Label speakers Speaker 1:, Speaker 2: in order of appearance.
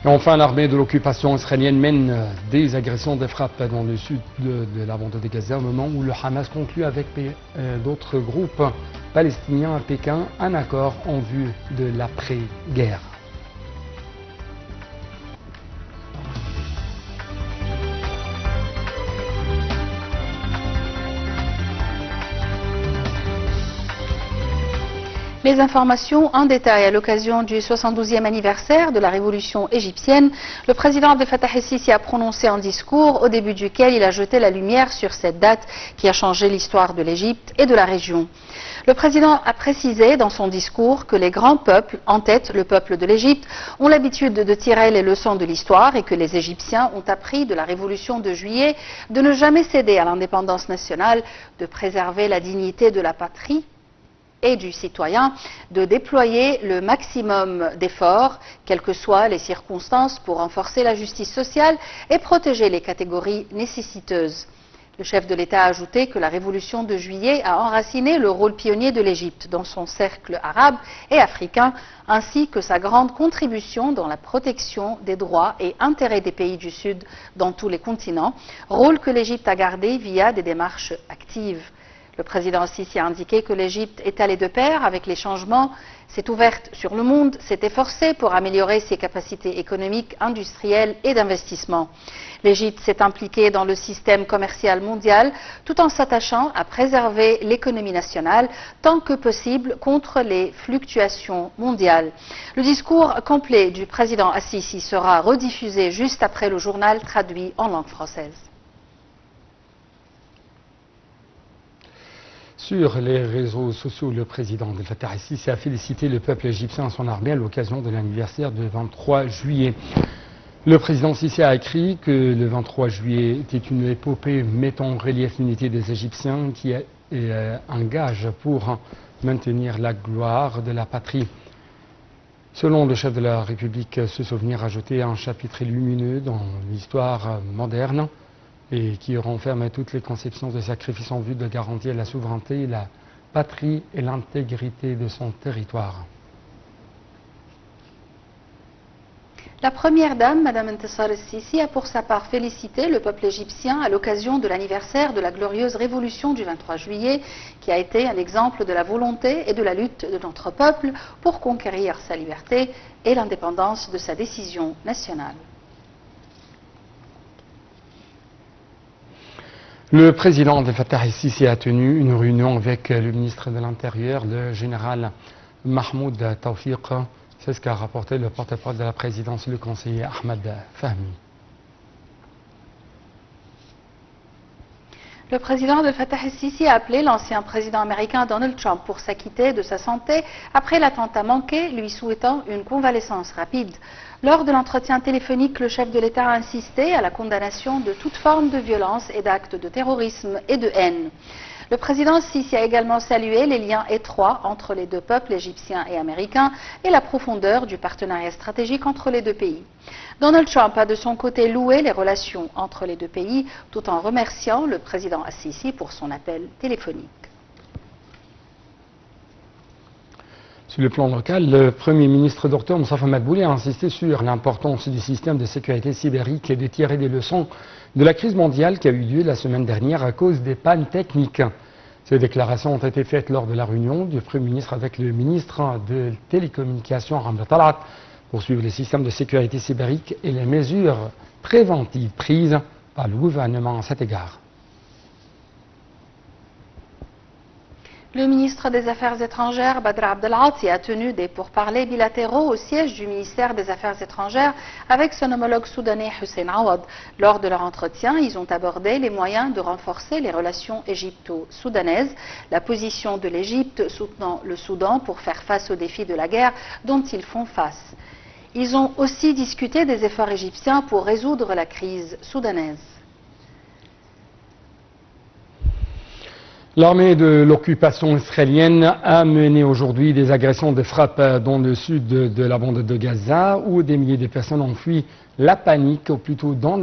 Speaker 1: Et enfin, l'armée de l'occupation israélienne mène des agressions, des frappes dans le sud de la bande de Gaza au moment où le Hamas conclut avec d'autres groupes palestiniens à Pékin un accord en vue de l'après-guerre.
Speaker 2: Les informations en détail à l'occasion du 72e anniversaire de la révolution égyptienne. Le président Abdel Fattah el-Sisi a prononcé un discours au début duquel il a jeté la lumière sur cette date qui a changé l'histoire de l'Égypte et de la région. Le président a précisé dans son discours que les grands peuples, en tête le peuple de l'Égypte, ont l'habitude de tirer les leçons de l'histoire et que les Égyptiens ont appris de la révolution de juillet de ne jamais céder à l'indépendance nationale, de préserver la dignité de la patrie et du citoyen, de déployer le maximum d'efforts, quelles que soient les circonstances, pour renforcer la justice sociale et protéger les catégories nécessiteuses. Le chef de l'État a ajouté que la révolution de juillet a enraciné le rôle pionnier de l'Égypte dans son cercle arabe et africain, ainsi que sa grande contribution dans la protection des droits et intérêts des pays du Sud dans tous les continents, rôle que l'Égypte a gardé via des démarches actives. Le président Sisi a indiqué que l'Égypte est allée de pair avec les changements, s'est ouverte sur le monde, s'est efforcée pour améliorer ses capacités économiques, industrielles et d'investissement. L'Égypte s'est impliquée dans le système commercial mondial tout en s'attachant à préserver l'économie nationale tant que possible contre les fluctuations mondiales. Le discours complet du président Sisi sera rediffusé juste après le journal traduit en langue française.
Speaker 1: Sur les réseaux sociaux, le président Abdel Fattah el-Sisi a félicité le peuple égyptien et son armée à l'occasion de l'anniversaire du 23 juillet. Le président Sisi a écrit que le 23 juillet était une épopée mettant en relief l'unité des Égyptiens qui est un gage pour maintenir la gloire de la patrie. Selon le chef de la République, ce souvenir ajoutait un chapitre lumineux dans l'histoire moderne et qui renferme toutes les conceptions de sacrifice en vue de garantir la souveraineté, la patrie et l'intégrité de son territoire.
Speaker 2: La première dame, Mme Intisar el-Sisi, a pour sa part félicité le peuple égyptien à l'occasion de l'anniversaire de la glorieuse révolution du 23 juillet, qui a été un exemple de la volonté et de la lutte de notre peuple pour conquérir sa liberté et l'indépendance de sa décision nationale.
Speaker 1: Le président Abdel Fattah el-Sisi a tenu une réunion avec le ministre de l'Intérieur, le général Mahmoud Tawfiq. C'est ce qu'a rapporté le porte-parole de la présidence, le conseiller Ahmed Fahmi.
Speaker 2: Le président Abdel Fattah el-Sisi a appelé l'ancien président américain Donald Trump pour s'acquitter de sa santé après l'attentat manqué, lui souhaitant une convalescence rapide. Lors de l'entretien téléphonique, le chef de l'État a insisté à la condamnation de toute forme de violence et d'actes de terrorisme et de haine. Le président Sisi a également salué les liens étroits entre les deux peuples égyptiens et américains et la profondeur du partenariat stratégique entre les deux pays. Donald Trump a de son côté loué les relations entre les deux pays tout en remerciant le président Sisi pour son appel téléphonique.
Speaker 1: Sur le plan local, le Premier ministre Dr Moustapha Madbouli a insisté sur l'importance du système de sécurité cybernétique et de tirer des leçons de la crise mondiale qui a eu lieu la semaine dernière à cause des pannes techniques. Ces déclarations ont été faites lors de la réunion du Premier ministre avec le ministre de Télécommunications Ramla Talat pour suivre les systèmes de sécurité cybernétique et les mesures préventives prises par le gouvernement à cet égard.
Speaker 2: Le ministre des Affaires étrangères, Badr Abdelghati, a tenu des pourparlers bilatéraux au siège du ministère des Affaires étrangères avec son homologue soudanais Hussein Awad. Lors de leur entretien, ils ont abordé les moyens de renforcer les relations égypto-soudanaises, la position de l'Égypte soutenant le Soudan pour faire face aux défis de la guerre dont ils font face. Ils ont aussi discuté des efforts égyptiens pour résoudre la crise soudanaise.
Speaker 1: L'armée de l'occupation israélienne a mené aujourd'hui des agressions de frappes dans le sud de la bande de Gaza où des milliers de personnes ont fui la panique, ou plutôt dans la